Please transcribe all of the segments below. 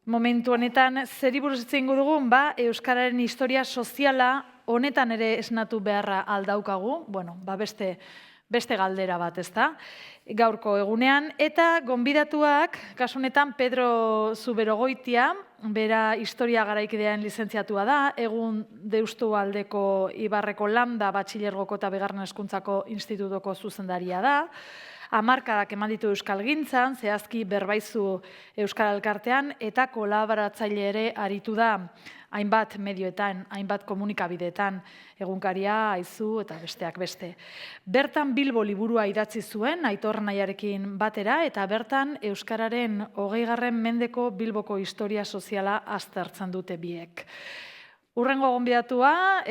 Momentu honetan, zeri buruz hitz egingo dugun, Euskararen historia soziala honetan ere esnatu beharra aldaukagu, beste galdera bat, ezta? Gaurko egunean, eta gonbidatuak, kasu honetan Pedro Zuberogoitia, bera historia garaikidean lizentziatua da, egun Deustu aldeko Ibarreko Landa Batxilergoko eta Bigarren Hezkuntzako Institutuko zuzendaria da, hamarkadak eman ditu euskalgintzan, zehazki Berbaizu Euskal Elkartean, eta kolaboratzaile ere aritu da hainbat medioetan, hainbat komunikabideetan, egunkaria, Aizu eta besteak beste. Bertan Bilbo liburua idatzi zuen, Aitor Naiarekin batera, eta bertan Euskararen 20. mendeko Bilboko historia soziala aztertzen dute biek. Urrengo gonbidatua,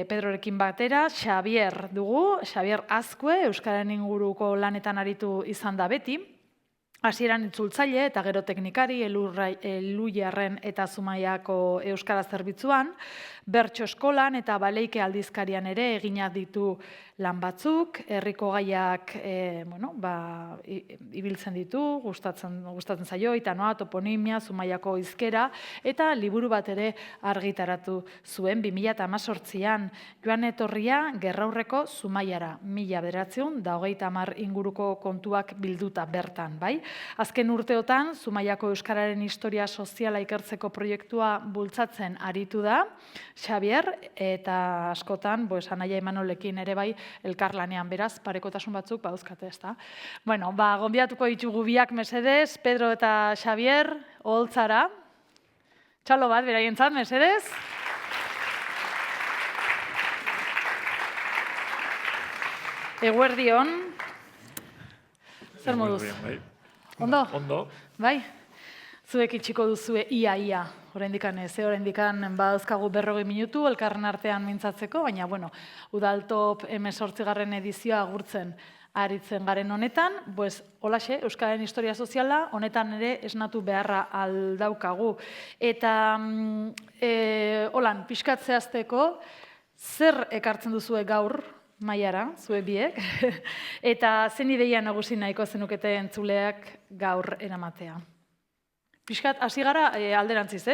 Pedrorekin batera, Xabier dugu, Xabier Azkue, Euskararen inguruko lanetan aritu izan da beti. Hasieran itzultzaile eta gero teknikari, Elluiarren eta Zumaiako Euskara Zerbitzuan, Bertso Eskolan eta Baleike aldizkarian ere eginak ditu lan batzuk, herriko gaiak ibiltzen ditu, gustatzen zaio, Itanoa, toponimia, Zumaiako hizkera, eta liburu bat ere argitaratu zuen 2018an, Joan Etorria Gerraurreko Zumaiara, 1930 inguruko kontuak bilduta bertan, bai? Azken urteotan, Zumaiako Euskararen historia soziala ikertzeko proiektua bultzatzen aritu da, Xabier, eta askotan, Anaia Imanolekin ere bai, elkarlanean beraz, parekotasun batzuk badauzkate, ezta? Gonbidatuko ditugu biak mesedez, Pedro eta Xabier, oholtzara. Txalo bat, beraientzat, mesedez. Eguerdion. Zer moduz? Ondo? Ondo. Bai? Zuek itxiko duzue ia. Oraindikan badauzkagu 40 minutu, elkarren artean mintzatzeko, baina, Udaltop 18. edizioa agurtzen aritzen garen honetan, holaxe, Euskararen historia soziala, honetan ere esnatu beharra aldaukagu. Eta, holan, pixkat zehazteko, zer ekartzen duzue gaur, Maiara, zue biek, eta zen ideia nagusi nahiko zenukete entzuleak gaur eramatea. Piskat, hasi gara alderantziz,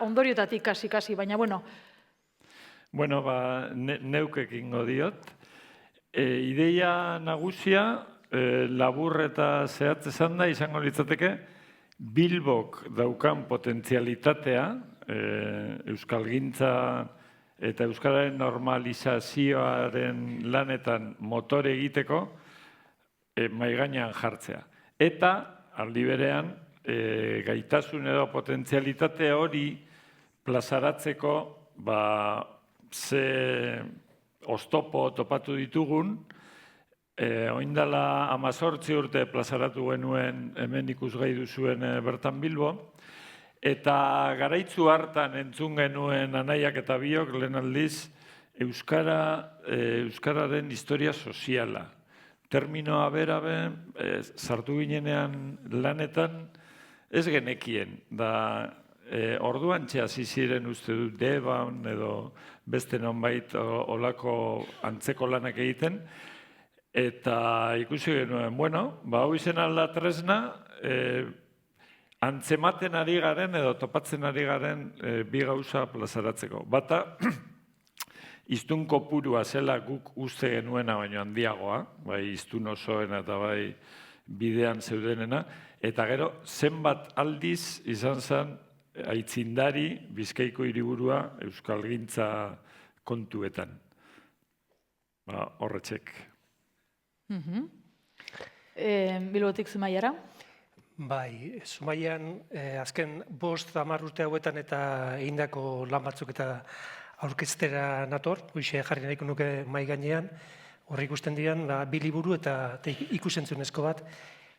ondoriotatik kasi, baina, neuk ekingo diot. Ideia nagusia, labur eta zehatz esan da, izango litzateke, Bilbok daukan potentzialitatea, euskalgintza eta euskararen normalizazioaren lanetan motore egiteko, maigainean jartzea. Eta, aldi berean, gaitasun edo potentzialitate hori plazaratzeko ze oztopo topatu ditugun, oindala 18 urte plazaratu genuen hemen ikusgai duzuen bertan Bilbo, eta garaitzu hartan entzun genuen Anaiak eta biok lehen aldiz Euskararen historia soziala. Terminoa berabe, sartu ginenean lanetan, ez genekien, orduan hasi ziren uste dut Deban edo beste nonbait olako antzeko lanak egiten, eta ikusi genuen, hau izen alda tresna, antzematen ari garen edo topatzen ari garen bi gauza plazaratzeko. Bata, iztun kopurua zela guk uste genuena baino handiagoa, bai iztun osoena eta bai bidean zeudenena, eta gero zenbat aldiz izan zen aitzindari Bizkaiko hiriburua euskalgintza kontuetan. Horretxek. Bilbotik Zumaiara? Bai, Zumaian azken 5-10 urte hauetan eta egindako lan batzuk eta aurkeztera nator, hoxe jarri nahiko nuke mahai gainean, horri ikusten dian, bi liburu eta ikusentzunezko bat,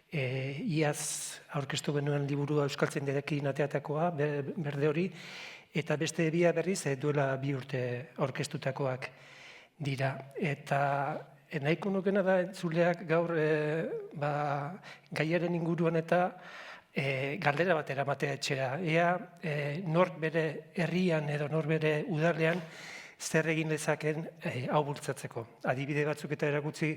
iaz aurkeztu genuen liburua euskaltzen derekin ateatakoa, berde hori, eta beste bia berriz duela 2 urte aurkeztutakoak dira. Eta nahiko nukena da entzuleak gaur gaiaren inguruan eta galdera bat eramatea etxera. Ea nork bere herrian edo nork bere udalean zer egin dezaken hau bultzatzeko. Adibide batzuk eta erakutsi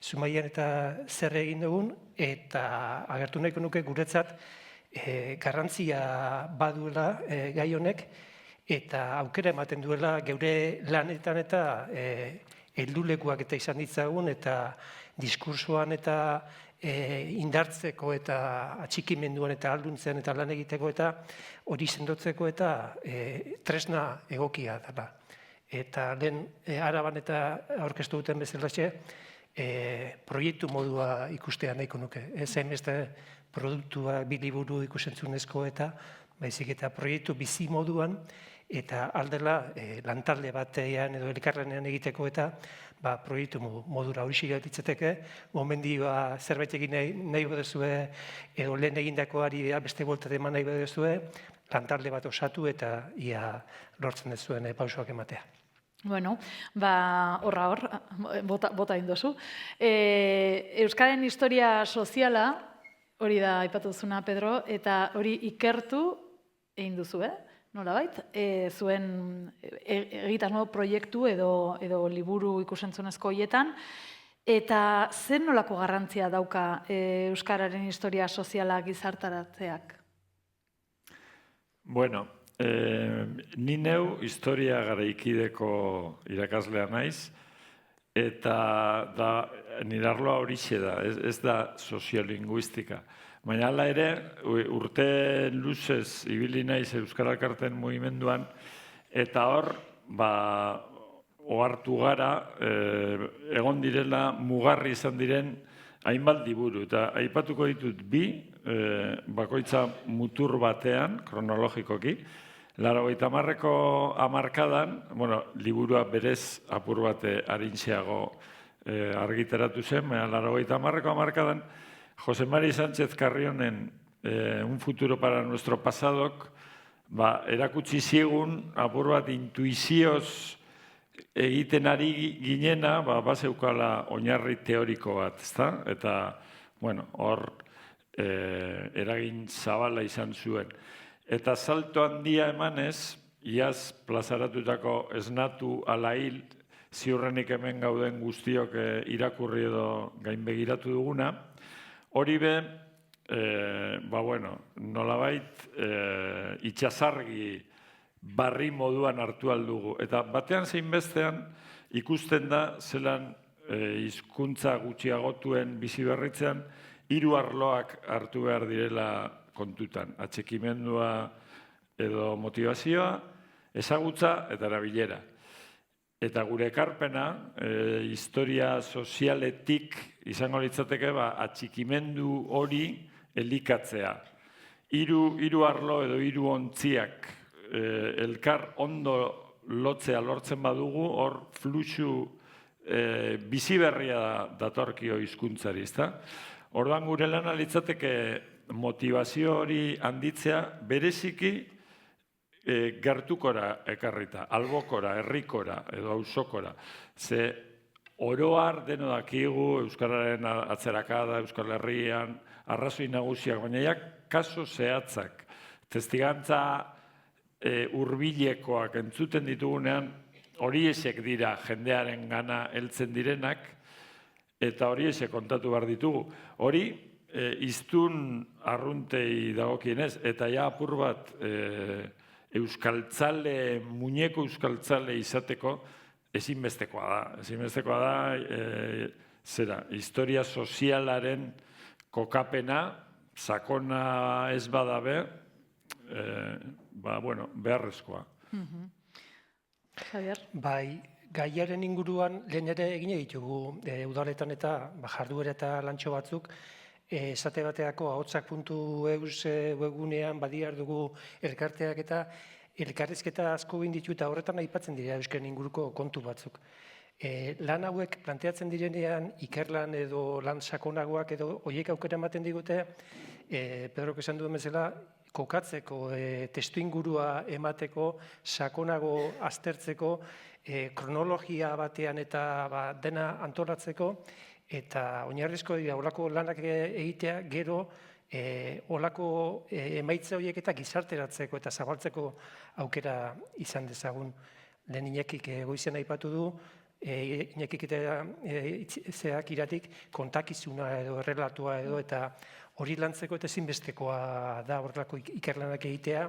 Zumaian eta zer egin dugun, eta agertu nahiko nuke guretzat garrantzia baduela gai honek, eta aukera ematen duela geure lanetan eta heldulekuak eta izan ditzagun, eta diskursoan eta indartzeko eta atxikimenduan eta alduntzean eta lan egiteko eta hori sendotzeko eta tresna egokia dela. Eta lehen Araban eta aurkeztu duten bezalaxe, proiektu modua ikustea nahiko nuke. Ez hainbeste produktua biliburu ikusentzunezko eta baizik eta proiektu bizi moduan eta aldela lantalde batean edo elkarlanean egiteko eta proiektu modura hori ditzateke, gomendioa zerbait egin nahi baduzue edo lehen egindakoari beste bueltate eman nahi baduzue, lantalde bat osatu eta ia lortzen duzuen pausoak ematea. Bueno, horra, bota indozu. Euskaren historia soziala, hori da aipatu duzuna, Pedro, eta hori ikertu egin duzu, nolabait, zuen egitasmo proiektu edo liburu ikusentzunezko horietan, eta zer nolako garrantzia dauka Euskararen historia soziala gizartaratzeak? Bueno, ni neu historia garaikideko irakaslea naiz, eta nire arloa horixe da, ez da soziolinguistika. Baina hala ere, urte luzez ibili naiz Euskara Elkarteen mugimenduan, eta hor, ohartu gara, egon direla mugarri izan diren hainbat liburu. Eta aipatuko ditut bi, bakoitza mutur batean, kronologikoki, 80ko hamarkadan, liburua berez apur bate arintxeago argitaratu zen, baina 80ko hamarkadan, Jose Mari Sánchez Carrionen Un futuro para nuestro pasadok erakutsi zigun apur bat intuizioz egiten ari ginena, bazeukala oinarri teoriko bat, ezta? Eta, hor eragin zabala izan zuen. Eta salto handia emanez, iaz plazaratutako esnatu ala hil, ziurrenik hemen gauden guztiok irakurri edo gainbegiratu duguna, hori be, nolabait itxasargi barri moduan hartu aldugu. Eta batean zein bestean ikusten da zelan hizkuntza gutxiagotuen bizi berritzean 3 arloak hartu behar direla kontutan. Atxikimendua edo motivazioa, ezagutza eta erabilera. Eta gure ekarpena, historia sozialetik izango litzateke, atxikimendu hori elikatzea. 3 arlo edo 3 ontziak elkar ondo lotzea lortzen badugu, hor fluxu biziberria datorkio hizkuntzari, ezta? Orduan gure lana litzateke motivazio hori handitzea bereziki gertukora ekarrita, albokora, herrikora edo auzokora. Ze oroar deno dakigu Euskararen atzerakada, Euskal Herrian, arrazoi nagusiak, baina kaso zehatzak, testigantza hurbilekoak entzuten ditugunean, horiexek dira jendearen gana heltzen direnak, eta horiexek kontatu behar ditugu. Hori, hiztun arruntei dagokienez, eta apur bat euskaltzale, muñeko euskaltzale izateko ezinbestekoa da. Ezinbestekoa da, historia sozialaren kokapena, sakona ez badabe, beharrezkoa. Javier? Bai, gaiaren inguruan lehen ere egin ditugu udaletan eta jarduera eta lantxo batzuk, esate bateako ahotsak.eus webgunean badiar dugu elkarteak eta elkarrizketa asko egin ditu eta horretan aipatzen dira euskaren inguruko kontu batzuk. Lan hauek planteatzen direnean ikerlan edo lan sakonagoak edo horiek aukera ematen digute, Pedrok esan duen bezala, kokatzeko, testu ingurua emateko, sakonago aztertzeko, kronologia batean eta dena antolatzeko, eta oinarrizko dira olako lanak egitea gero olako emaitza horiek eta gizarteratzeko eta zabaltzeko aukera izan dezagun. Lehen Iñakik goizean aipatu du, Iñakik eta zeak iratik kontakizuna edo errelatua edo eta hori lantzeko eta ezinbestekoa da horrelako ikerlanak egitea.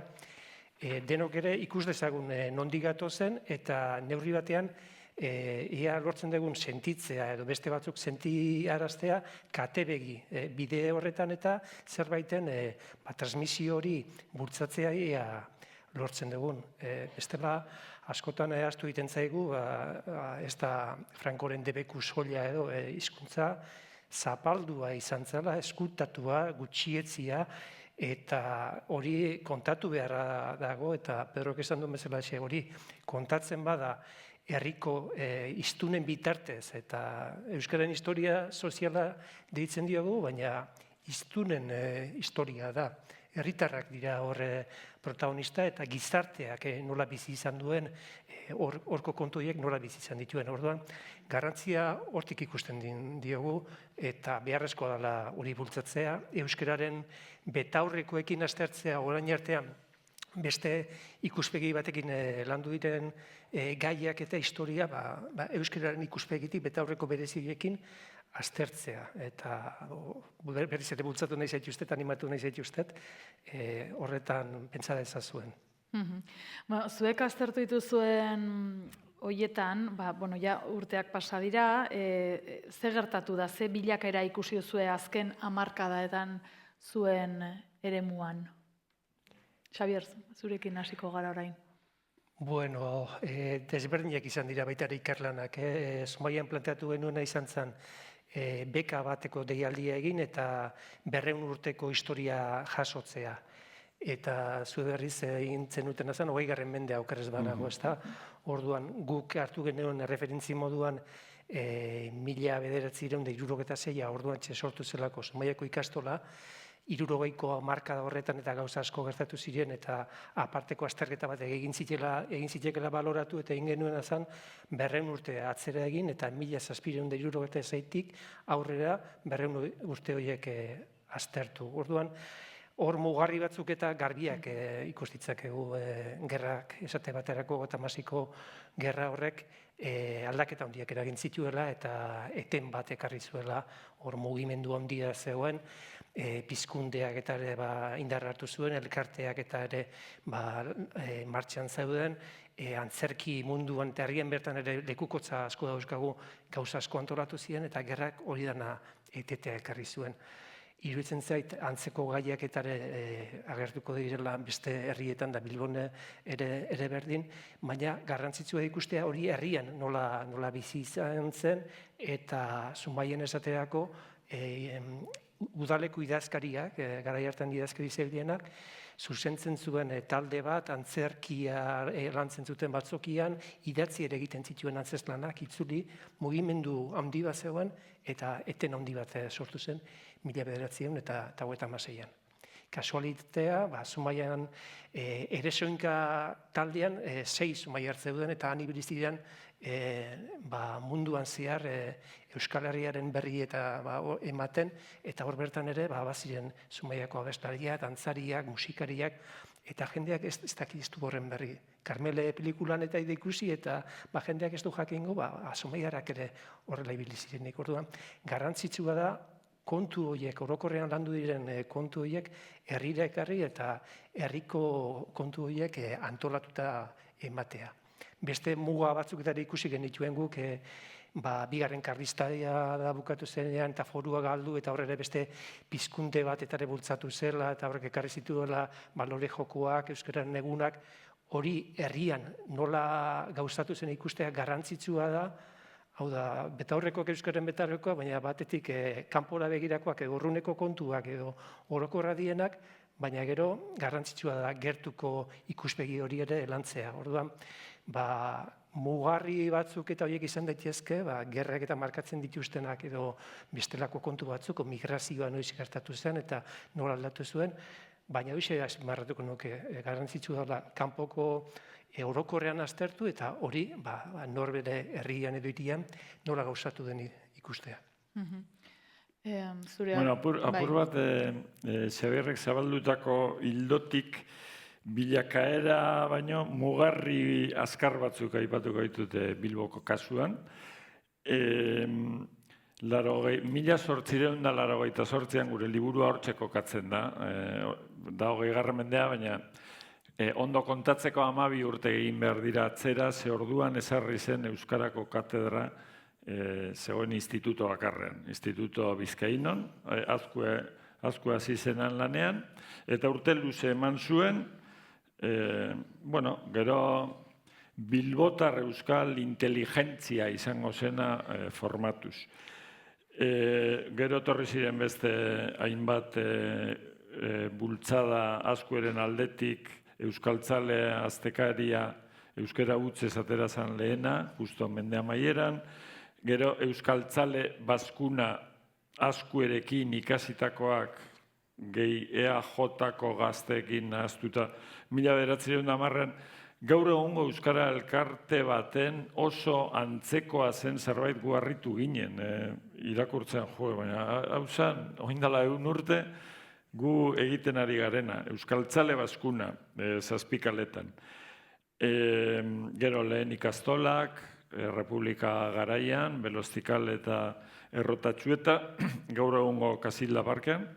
Denok ere ikus dezagun nondik gatozen eta neurri batean ia lortzen dugun sentitzea edo beste batzuk sentiaraztea katebegi bide horretan eta zerbaiten transmisio hori bultzatzea ia lortzen dugun. Bestela askotan ahaztu egiten zaigu ez da Frankoren debeku soila edo hizkuntza zapaldua izan zela, eskutatua, gutxietzia, eta hori kontatu beharra dago, eta Pedrok esan duen bezala hori kontatzen bada herriko hiztunen bitartez, eta Euskararen historia soziala deitzen diogu, baina hiztunen historia da. Herritarrak dira horre protagonista eta gizarteak nola bizi izan duen, horko kontuiek nola bizi izan dituen. Orduan, garrantzia hortik ikusten diogu eta beharrezkoa dela hori bultzatzea. Euskararen betaurrekoekin aztertzea orain artean beste ikuspegi batekin landu diren gaiak eta historia Euskararen ikuspegitik betaurreko bereziekin aztertzea, eta berriz ere bultzatu nahi zaituztet, animatu nahi zaituztet, horretan pentsa dezazuen. Zuek aztertu dituzuen horietan, urteak pasa dira, ze gertatu da, ze bilakaera ikusi duzue azken hamarkadaetan zuen eremuan? Xabier, zurekin hasiko gara orain. Bueno, desberdinak izan dira baita ere ikerlanak. Zumaian planteatu genuena izan zen beka bateko deialdia egin eta 200 urteko historia jasotzea. Eta zue berriz egin zenuten zen, 20. mendea okerrez banago, ezta? Orduan guk hartu genuen referentzi moduan 1976 orduan sortu zelako Zumaiako ikastola, 60ko hamarkada horretan eta gauza asko gertatu ziren eta aparteko azterketa bat egin zitekeela baloratu eta egin genuen zen 200 urte atzera egin eta 1776tik aurrera 200 urte horiek aztertu. Orduan, hor mugarri batzuk eta garbiak ikustitzakegu gerrak esate baterako 56ko gerra horrek aldaketa handiak eragin zituela eta eten bat ekarri zuela hor mugimendu handia zegoen, pizkundeak eta ere indarra hartu zuen, elkarteak eta ere martxan zeuden, antzerki munduan eta herrien bertan ere lekukotza asko dauzkagu gauza asko antolatu ziren eta gerrak hori dana etetea ekarri zuen. Iruditzen zait, antzeko gaiak eta agertuko direla beste herrietan da Bilbon ere berdin, baina garrantzitsua ikustea hori herrian nola bizi izan zen eta Zumaien esaterako udaleko idazkariak, garai hartan idazkari zeudienak, zuzentzen zuen talde bat, antzerkia lantzen zuten batzokian, idatzi ere egiten zituen antzezlanak, itzuli, mugimendu handi bat zegoen, eta eten handi bat sortu zen, 1956an. Kasualitatea, Zumaian eresoinka taldean 6 Zumaiar zeuden eta han ibili ziren munduan zehar Euskal Herriaren berri eta ematen eta hor bertan ere baziren Zumaiako abeslariak, dantzariak, musikariak eta jendeak ez dakiztu horren berri. Karmele pelikulan eta ikusi eta jendeak ez du jakingo Zumaiarrak ere horrela ibili zirenik. Orduan, garrantzitsua da kontu horiek, orokorrean landu diren kontu horiek herrira ekarri eta herriko kontu horiek antolatuta ematea. Beste muga batzuketara ikusi genituen guk, bigarren karlistaria da bukatu zenean eta forua galdu eta horre beste pizkunde bat eta bultzatu zela eta horrek ekarri zituela balore jokoak, euskararen egunak, hori herrian nola gauzatu zen ikustea garrantzitsua da. Hau da, betaurrekoak euskaren betaurrekoak, baina batetik kanpora begirakoak edo urruneko kontuak edo orokorra dienak, baina gero garrantzitsua da gertuko ikuspegi hori ere lantzea. Orduan, mugarri batzuk eta horiek izan daitezke, gerrak eta markatzen dituztenak edo bestelako kontu batzuk, migrazioa noiz gertatu zen eta nola aldatu zuen, baina hoxe azpimarratuko nuke garrantzitsua da kanpoko orokorrean aztertu eta hori norbere herrian edo irian nola gauzatu den ikustea. Apur bat, Xabierrek zabaldutako hildotik bilakaera baino mugarri azkar batzuk aipatuko ditute Bilboko kasuan. 1888an gure liburua hortxe kokatzen da, da 20. mendea, baina ondo kontatzeko 12 urte egin behar dira atzera, ze orduan ezarri zen Euskarako katedra zegoen instituto bakarrean, Instituto Bizkainon, azkue hasi zenan lanean, eta urte luze eman zuen, gero bilbotar euskal inteligentzia izango zena formatuz. Gero etorri ziren beste hainbat bultzada azkueren aldetik, euskaltzale aztekaria euskara hutsez atera zan lehena, justo mende amaieran, gero euskaltzale bazkuna azkuerekin ikasitakoak gehi EAJ-ko gazteekin nahaztuta 1910an, gaur egungo euskara elkarte baten oso antzekoa zen zerbait guarritu ginen, irakurtzen baina hau zen, oindala 100 urte, gu egiten ari garena, euskaltzale bazkuna, zazpikaletan. Gero lehen ikastolak, Republika garaian, Belostikal eta Errotatxueta, gaur egungo Kasilla Parkean,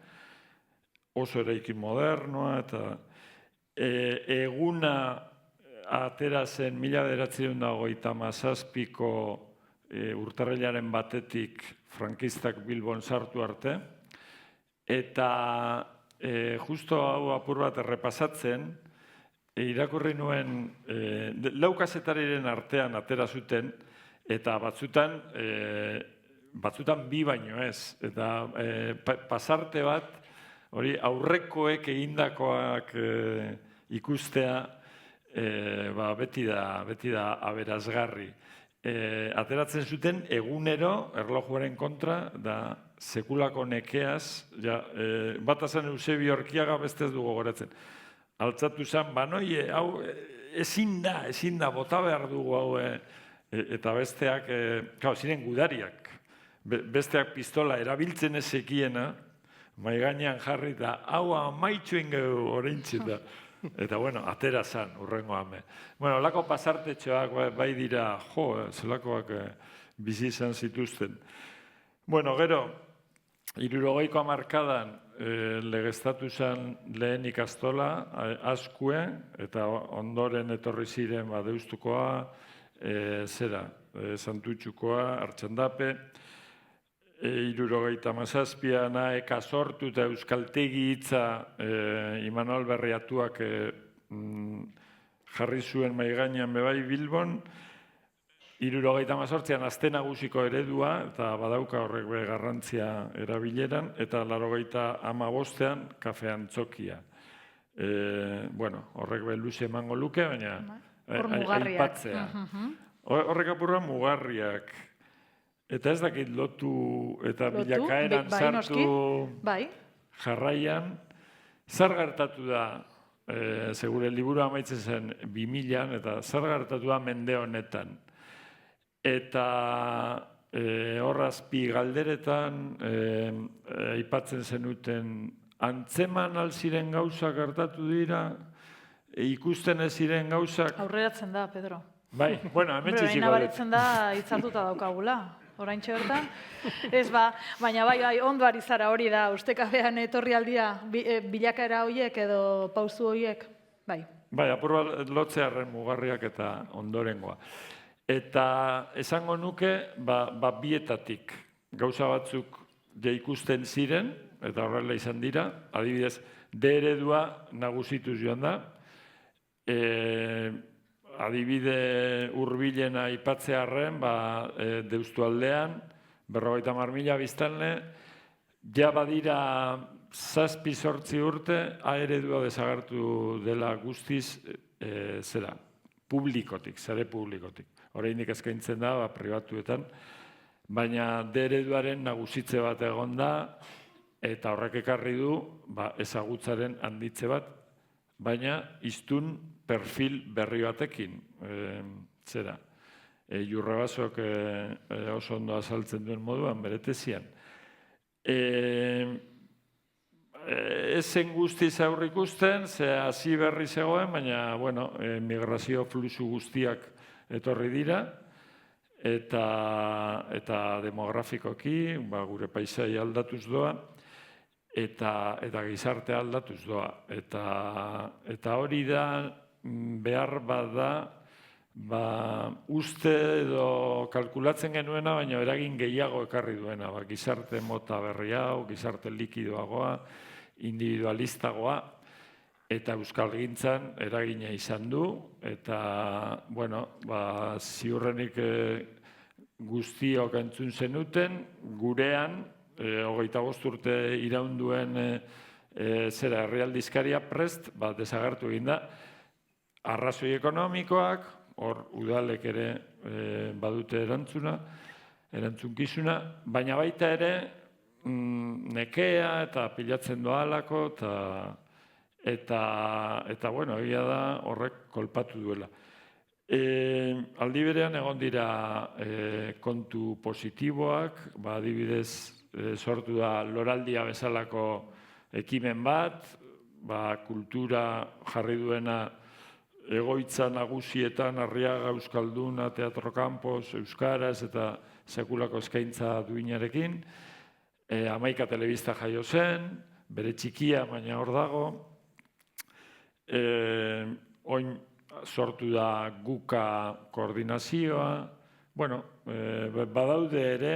oso eraikin modernoa, eta eguna atera zen 1937ko urtarrilaren batetik frankistak Bilbon sartu arte, eta justo hau apur bat errepasatzen, irakurri nuen, lau kazetariren artean atera zuten, eta batzutan bi baino ez, eta pasarte bat, hori aurrekoek egindakoak ikustea, beti da aberazgarri. Ateratzen zuten egunero erlojuaren kontra, da sekulako nekeaz, bat azan Eusebio Orkiaga beste ez dugu goratzen. Altzatu zen, banoi, hau ezin da, bota behar dugu hau, eta besteak, ziren gudariak, besteak pistola erabiltzen ezekiena, maigainean jarri da, hau amaitxuen gehu oraintxeta. Eta, atera zen, urrengo hame. Lako pasartetxoak bai dira, zelakoak bizi izan zituzten. Gero, 60ko hamarkadan legeztatu zen lehen ikastola, azkue, eta ondoren etorri ziren Deustukoa, Santutxukoa, Artxandape, 77an naeka sortu eta euskaltegi hitza Imanol Berriatuak jarri zuen maigainean bebai Bilbon, 78an azte nagusiko eredua, eta badauka horrek be garrantzia erabileran, eta 85an kafe antzokia. Horrek be luze emango luke, baina aipatzea. Horrek apurra mugarriak. Eta ez dakit lotu eta bilakaeran sartu jarraian. Zer gertatu da, segure liburu amaitzen zen 2000an, eta zer gertatu da mende honetan. Eta horrazpi galderetan aipatzen zenuten antzeman alziren gauzak gertatu dira, ikusten ez ziren gauzak... Aurreratzen da, Pedro. Bai, hemen txiziko. Nabaritzen da hitzartuta daukagula, oraintxe bertan. Ez baina bai, ondo ari zara hori da, ustekabean etorri aldia bilakaera horiek edo pauzu horiek, bai. Bai, apur bat lotzearen mugarriak eta ondorengoa. Eta esango nuke, bietatik gauza batzuk ikusten ziren, eta horrela izan dira, adibidez, D eredua nagusituz joan da, adibide hurbilena aipatzearren, Deustualdean, 50.000 biztanle, ja badira 7-8 urte, A eredua desagertu dela guztiz, publikotik, sare publikotik. Oraindik eskaintzen da, pribatuetan, baina D ereduaren nagusitze bat egon da, eta horrek ekarri du ezagutzaren handitze bat, baina hiztun perfil berri batekin. Jurrebasok oso ondo azaltzen duen moduan, bere tesian. ezen guztiz aurrikusten, ze hasi berri zegoen, baina, bueno, migrazio fluxu guztiak etorri dira, eta demografikoki, gure paisai aldatuz doa, eta gizarte aldatuz doa. Eta hori da, behar bada, uste edo kalkulatzen genuena, baina eragin gehiago ekarri duena. Gizarte mota berri hau, gizarte likidoagoa, individualistagoa, eta euskalgintzan eragina izan du, eta, bueno, ziurrenik guztiok entzun zenuten, gurean, 25 urte iraunduen herrialdizkaria prest, desagertu egin da, arrazoi ekonomikoak, hor udalek ere badute erantzunkizuna, baina baita ere nekea eta pilatzen doalako, eta bueno, egia da horrek kolpatu duela. Aldi berean egon dira kontu positiboak, adibidez sortu da Loraldia bezalako ekimen bat, kultura jarri duena egoitza nagusietan, Arriaga, Euskalduna, Teatro Campos, Euskaraz eta sekulako eskaintza duinarekin. 11 telebista jaio zen, bere txikia, baina hor dago. Oin sortu da Guka koordinazioa. Bueno, badaude ere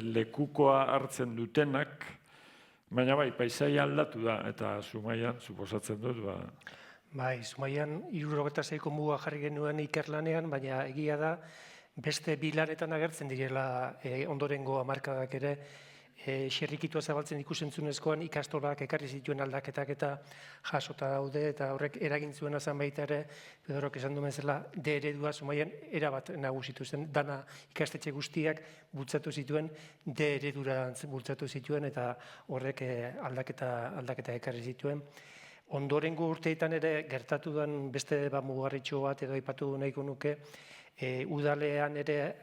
lekukoa hartzen dutenak, baina paisaia aldatu da, eta Zumaian, suposatzen dut, Bai, Zumaian 76ko muga jarri genuen ikerlanean, baina egia da beste bi lanetan agertzen direla ondorengo hamarkadak ere xerrikitua zabaltzen ikusentzunezkoan ikastolak ekarri zituen aldaketak eta jasota daude, eta horrek eragin zuena zen baita ere, Pedrok esan duen bezala, D eredua Zumaian erabat nagusitu zen, dana ikastetxe guztiak bultzatu zituen, D eredura bultzatu zituen, eta horrek aldaketa ekarri zituen. Ondorengo urteetan ere gertatu den beste mugarritxo bat edo aipatu nahiko nuke, udalean ere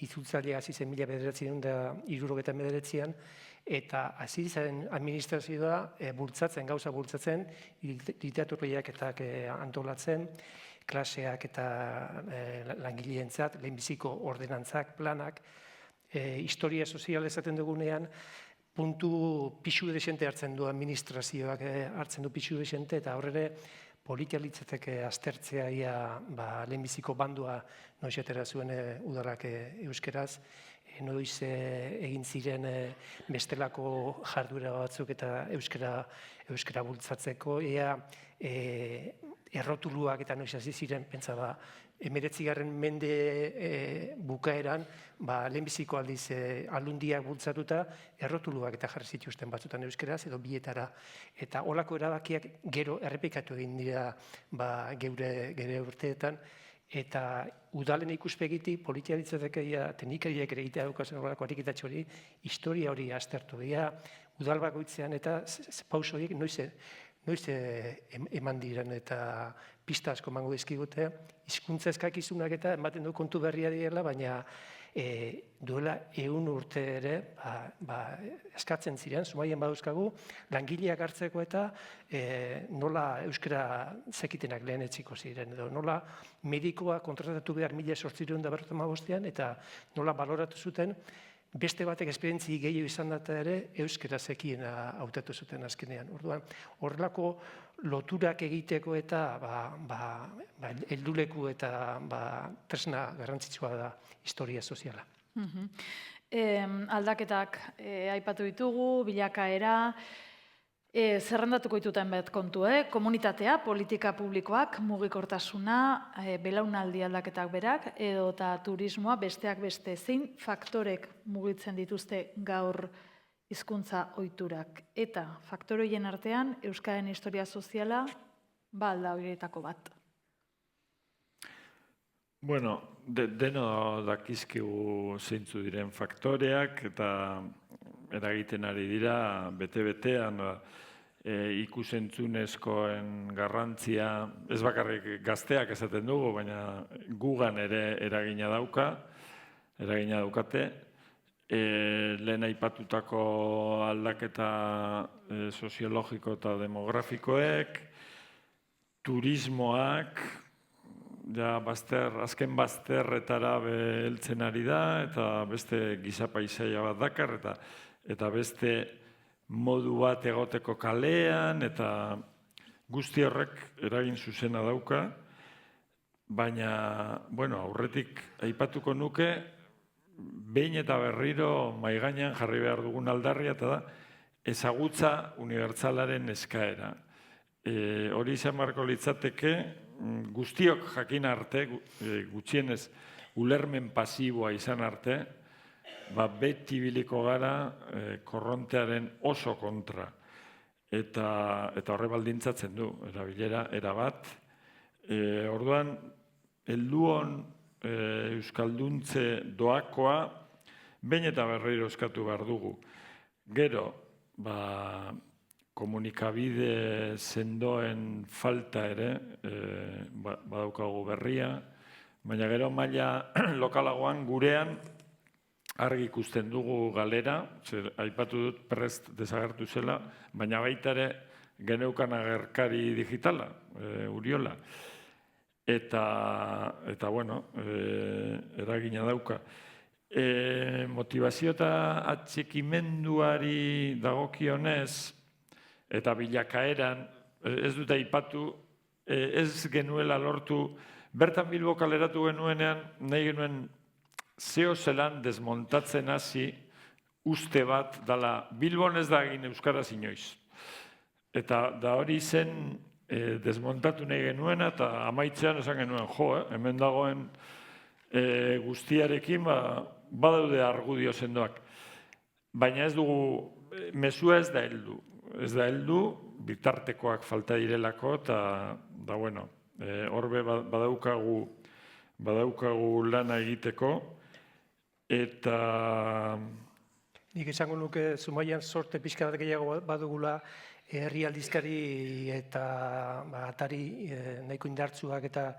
itzultzailea hasi zen 1979an, eta hasi zen administrazioa gauza bultzatzen, literaturriaketak antolatzen, klaseak eta langileentzat, lehenbiziko ordenantzak, planak, historia sozial esaten dugunean, puntu pixu desente hartzen du administrazioak, hartzen du pixu desente, eta horre politialitzateke aztertzea lehenbiziko bandua noizetera zuen udalak euskeraz, noiz egin ziren bestelako jarduera batzuk eta euskera bultzatzeko, errotuluak eta noiz hasi ziren, pentsa 19. mende bukaeran, lehenbiziko aldiz aldundiak bultzatuta, errotuluak eta jarri zituzten batzutan euskeraz edo bietara. Eta holako erabakiak gero errepikatu egin dira geure urteetan, eta udalen ikuspegitik politialitzatekeia teknikariak ere egitea daukazen horrelako ariketatxo hori, historia hori aztertu dira, udal bakoitzean eta pauso horiek noiz eman diren eta pista asko emango dizkigute, hizkuntza eskakizunak eta ematen du kontu berria direla, baina duela 100 urte ere eskatzen ziren, Zumaian badauzkagu, langileak hartzeko eta nola euskara zekitenak lehen etxiko ziren, edo nola medikoa kontratatu behar 1855an eta nola baloratu zuten, beste batek esperientzi gehiago izan data ere euskara zekiena hautatu zuten azkenean. Orduan, horrelako loturak egiteko eta helduleku eta tresna garrantzitsua da historia soziala. Aldaketak aipatu ditugu, bilakaera, zerrendatuko dituten bet kontu, komunitatea, politika publikoak, mugikortasuna, belaunaldi aldaketak berak, edo eta turismoa besteak beste, zein faktorek mugitzen dituzte gaur hizkuntza ohiturak. Eta faktore horien artean, Euskararen historia soziala, alda horietako bat. Bueno, deno dakizkigu zeintzu diren faktoreak, eta eragiten ari dira, bete-betean, ikusentzunezkoen garrantzia, ez bakarrik gazteak esaten dugu, baina gugan ere eragina daukate, lehen aipatutako aldaketa soziologiko eta demografikoek, turismoak, azken bazterretara heltzen ari da, eta beste giza paisaia bat dakar, eta beste modu bat egoteko kalean, eta guzti horrek eragin zuzena dauka, baina, aurretik aipatuko nuke, behin eta berriro mahai gainean jarri behar dugun aldarria, eta da, ezagutza unibertsalaren eskaera. Hori izan beharko litzateke, guztiok jakin arte, gutxienez ulermen pasiboa izan arte, beti biliko gara korrontearen oso kontra. Eta horre baldintzatzen du, erabilera, erabat. Orduan, helduon euskalduntze doakoa, behin eta berriro eskatu behar dugu. Gero, komunikabide sendoen falta ere, badaukagu berria, baina gero maila lokalagoan gurean argi ikusten dugu galera, aipatu dut prest desagertu zela, baina baita ere geneukan agerkari digitala, Uriola. Eta eragina dauka. Motivazio eta atxikimenduari dagokionez, eta bilakaeran, ez dut aipatu, ez genuela lortu, bertan Bilbo kaleratu genuenean, nahi genuen zeo zelan desmontatzen hasi uste bat dala Bilbon ez da egin euskaraz inoiz. Eta da hori zen desmontatu nahi genuena, eta amaitzean esan genuen, hemen dagoen guztiarekin badaude argudio sendoak. Baina ez dugu, mezua ez da heldu. Ez da heldu, bitartekoak falta direlako, eta horbe badaukagu lana egiteko, eta... Nik esango nuke Zumaian sorte pixka bat gehiago badugula herri aldizkari eta atari nahiko indartsuak eta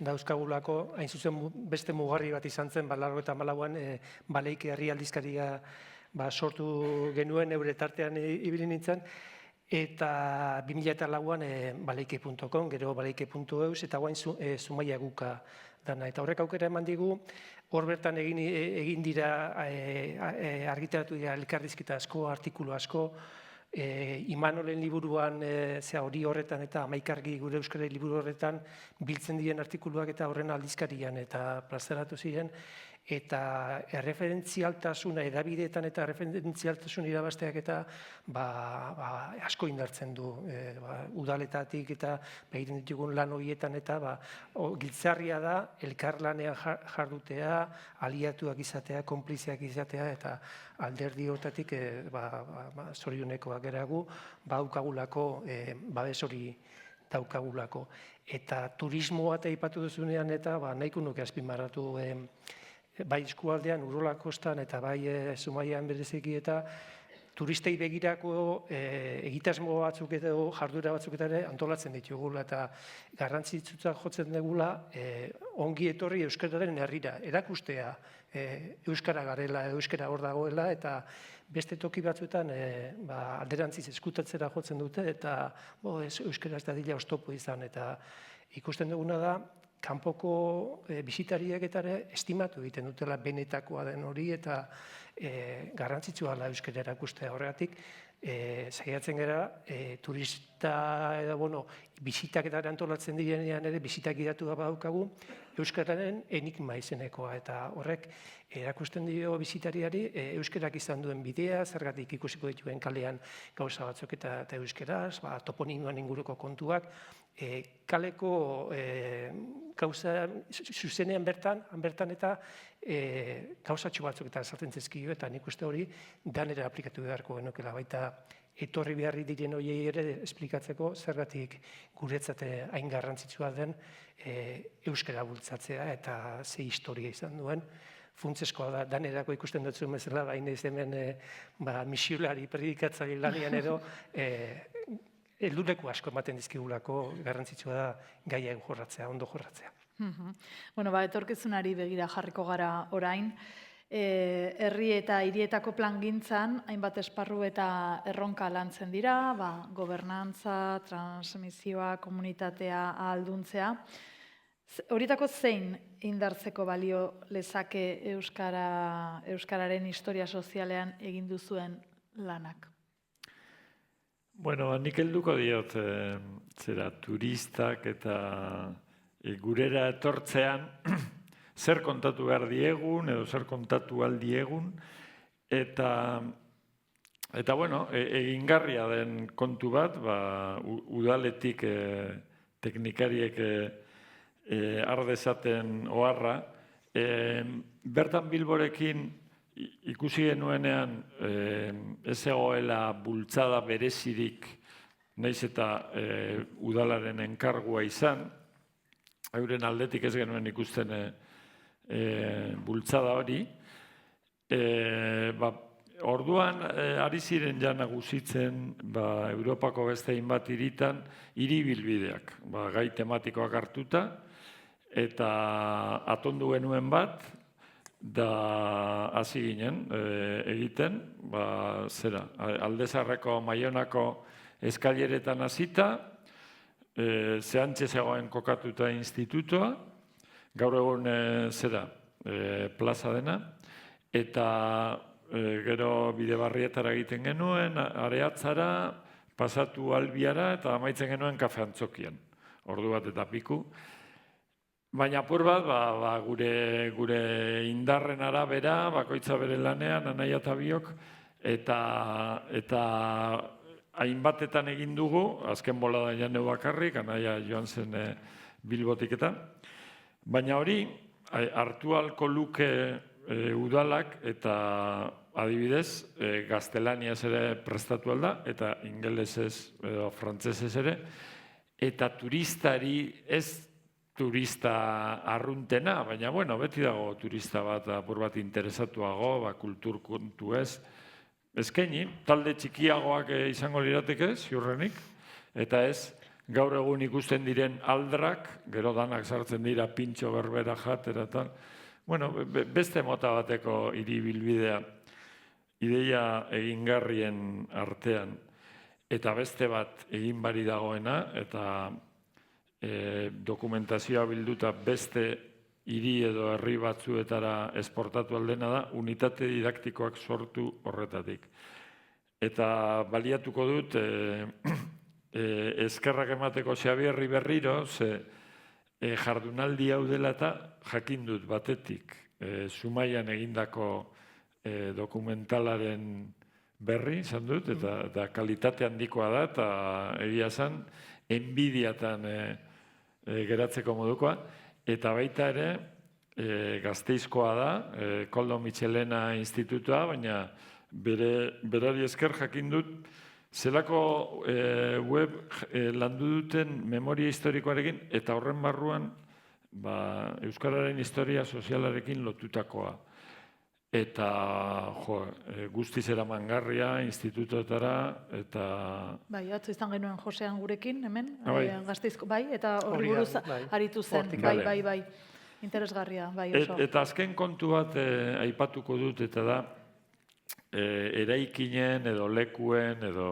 dauzkagulako, hain zuzen beste mugarri bat izan zen, 1984an Baleike herri aldizkaria sortu genuen eure tartean ibili nintzen, eta 2004an baleike.com, gero baleike.eus, eta guain Zumaia guka dana. Eta horrek aukera eman digu, hor bertan egin dira, argitaratu dira elkarrizketa asko, artikulu asko, Imanolen liburuan hori horretan eta 11 argi gure euskara liburu horretan biltzen diren artikuluak eta horren aldizkarian eta plazaratu ziren, eta erreferentzialtasuna edabideetan eta erreferentzialtasun irabazteak eta asko indartzen du udaletatik eta egiten ditugun lan horietan eta giltzarria da elkarlanean jardutea, aliatuak izatea, konpliziak izatea eta alderdi hortatik zorionekoak geragu, daukagulako, babes hori daukagulako. Eta turismoa eta aipatu duzunean eta nahiko nuke azpimarratu bai eskualdean, Urola kostan eta bai Zumaian bereziki eta turistei begirako egitasmo batzuk edo jarduera batzuk ere antolatzen ditugula eta garrantzitsutzat jotzen dugula ongi etorri euskararen herrira, erakustea euskara garela, euskara hor dagoela eta beste toki batzuetan alderantziz eskutatzera jotzen dute eta euskara ez da dila oztopo izan eta ikusten duguna da kanpoko bisitariek eta estimatu egiten dutela benetakoa den hori eta garrantzitsua da euskara erakustea horregatik. Saiatzen gara, turista edo, bisitak eta antolatzen direnean ere, bisitak gidatu da badaukagu, euskararen enigma izenekoa eta horrek erakusten dio bisitariari euskarak izan duen bidea, zergatik ikusiko dituen kalean gauza batzuk eta euskaraz, toponimoan inguruko kontuak, kaleko gauza zuzenean bertan eta gauzatxo batzuk eta sartzen zezkio eta nik uste hori danera aplikatu beharko genukela baita etorri beharri diren horiei ere esplikatzeko zergatik guretzat hain garrantzitsua den euskara bultzatzea eta ze historia izan duen. Funtzeskoa da, danerako ikusten dut zuen bezala, baina ez hemen misiolari predikatzaile lanian edo helduleku asko ematen dizkigulako garrantzitsua da gaia jorratzea, ondo jorratzea. Etorkizunari begira jarriko gara orain. herri eta hirietako plangintzan hainbat esparru eta erronka lantzen dira, gobernantza, transmisioa, komunitatea ahalduntzea. Horietako zein indartzeko balio lezake euskararen historia sozialean egin duzuen lanak? Bueno, nik helduko diot, turistak eta gurera etortzean zer kontatu behar diegun edo zer kontatu aldiegun eta bueno, egingarria den kontu bat, udaletik teknikariek ardezaten oharra. Bertan Bilborekin ikusi genuenean ez egoela bultzada berezirik, nahiz eta udalaren enkargua izan, euren aldetik ez genuen ikusten bultzada hori. Orduan, ari ziren ja nagusitzen Europako beste hainbat hiritan hiri bilbideak, gai tematikoak hartuta, eta atondu genuen bat, da hasi ginen egiten, Alde Zaharreko Maionako eskaileretan hasita, zehantxe zegoen kokatuta institutoa, gaur egun plaza dena, eta gero Bidebarrietara egiten genuen, Areatzara, pasatu Albiara, eta amaitzen genuen Kafe Antzokian, ordu bat eta piku. Baina apur bat, gure indarren arabera, bakoitza bere lanean, anaia eta biok, eta hainbatetan egin dugu, azken bolada janeu bakarrik, anaia joan zen Bilbotik eta. Baina hori, hartu ahalko luke udalak eta adibidez, gaztelaniaz ere prestatu alda, eta ingelesez edo frantzesez ere, eta turistari ez turista arruntena, baina, bueno, beti dago turista bat, apur bat interesatuago, kultur kontu ez. Eskaini, talde txikiagoak izango lirateke, ziurrenik, eta ez, gaur egun ikusten diren aldrak, gero danak sartzen dira pintxo berbera jatera eta, bueno, beste mota bateko hiri bilbidea, ideia egingarrien artean, eta beste bat egin bari dagoena, eta dokumentazioa bilduta beste hiri edo herri batzuetara esportatu aldena da, unitate didaktikoak sortu horretatik. Eta baliatuko dut, eskerrak emateko Xabierri berriro, jardunaldi hau dela eta jakin dut batetik, Zumaian egindako dokumentalaren berri, izan dut, eta kalitate handikoa da, eta egia zen, enbidiatan geratzeko modukoa, eta baita ere, Gasteizkoa da, Koldo Mitxelena institutua, baina berari esker jakin dut, zelako web landu duten memoria historikoarekin, eta horren barruan Euskararen historia sozialarekin lotutakoa. Eta guztiz eramangarria, institutoetara, eta... Bai, atzo izan genuen Josean gurekin, hemen, Bai. Gasteizko, bai, eta horri buruz aritu zen, bai, interesgarria, bai oso. Eta azken kontu bat aipatuko dut, eta da, eraikinen edo lekuen edo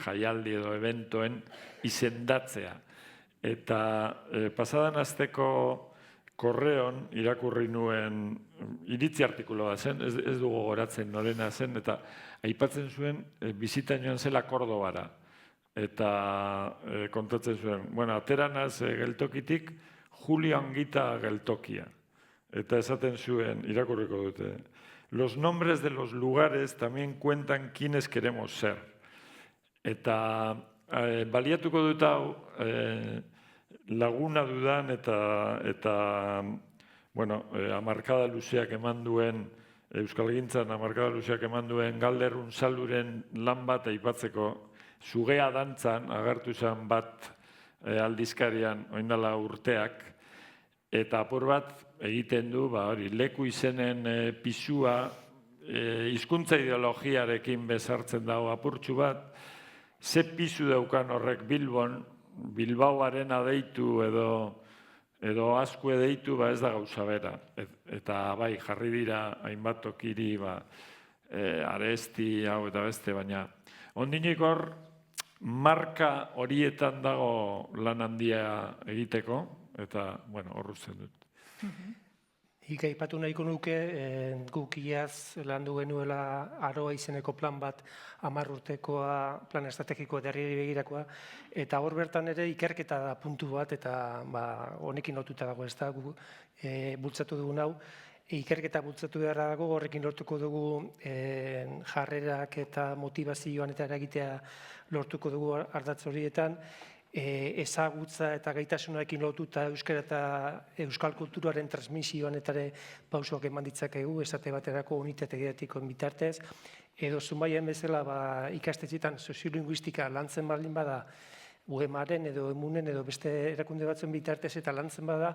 jaialdi edo eventoen izendatzea. Eta pasadan asteko korreon irakurri nuen iritzi artikuloa zen, ez dugu goratzen norena zen, eta aipatzen zuen bizitan joan zela Kordobara. Eta kontatzen zuen, bueno, ateranaz geltokitik Julio Angita geltokia. Eta esaten zuen, irakurriko dute, los nombres de los lugares también cuentan quiénes queremos ser. Eta baliatuko dut hau, laguna dudan eta bueno, hamarkada luzeak eman duen, Euskalgintzan hamarkada luzeak eman duen Galderrun Saluren lan bat aipatzeko, Zugea dantzan agertu zen bat aldizkarian oindala urteak, eta apur bat egiten du, leku izenen pisua, hizkuntza ideologiarekin bezartzen dago apurtxu bat, ze pisu daukan horrek Bilbon, Bilbaoaren adeitu edo edo askue deitu ez da gauza bera. Eta bai, jarri dira hainbat tokiri, aresti hau eta beste, baina ondinik hor, marka horietan dago lan handia egiteko, eta, hor uzten dut. Nik aipatu nahiko nuke, guk iaz landu genuela Aroa izeneko plan bat, 10 urtekoa, plan estrategikoa herriari begirakoa, eta hor bertan ere ikerketa da puntu bat, eta honekin lotuta dago, ez da, bultzatu dugun hau, ikerketa bultzatu beharra dago, horrekin lortuko dugu jarrerak eta motivazioan eta eragitea lortuko dugu ardatz horietan, ezagutza eta gaitasunarekin lotuta euskara eta euskal kulturaren transmisioan eta pausoak eman ditzakegu, esate baterako unitate didaktikoen bitartez, edo Zumaian bezala ikastetxeetan soziolinguistika lantzen baldin bada, UEMaren edo emunen edo beste erakunde batzuen bitartez eta lantzen bada,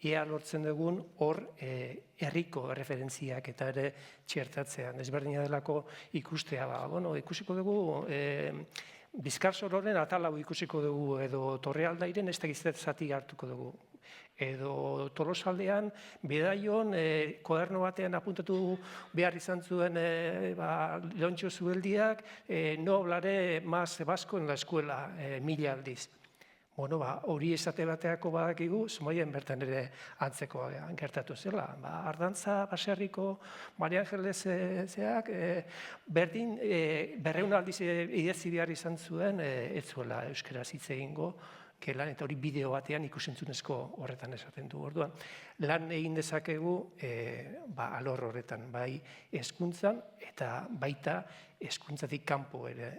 ea lortzen dugun hor herriko referentziak eta ere txertatzean. Ezberdina delako ikustea, ikusiko dugu Bizkarsororen atalau ikusiko dugu, edo Torrealdairen ez dakizet zati hartuko dugu. Edo Tolosaldean, Bedaion, koderno batean apuntatu behar izan zuen Leontxo Zubeldiak, no hablaré más vasco en la escuela, 1000 aldiz. Hori esate bateako badakigu, Zumaian bertan ere antzeko gertatu zela. Ardantza, baserriko, Maria Angeles zeak, berdin 200 aldiz idezi behar izan zuen, ez zuela euskaraz hitz egingo, lan eta hori bideo batean ikusentzunezko horretan esaten du. Orduan, lan egin dezakegu alor horretan, bai hezkuntzan eta baita hezkuntzatik kanpo ere.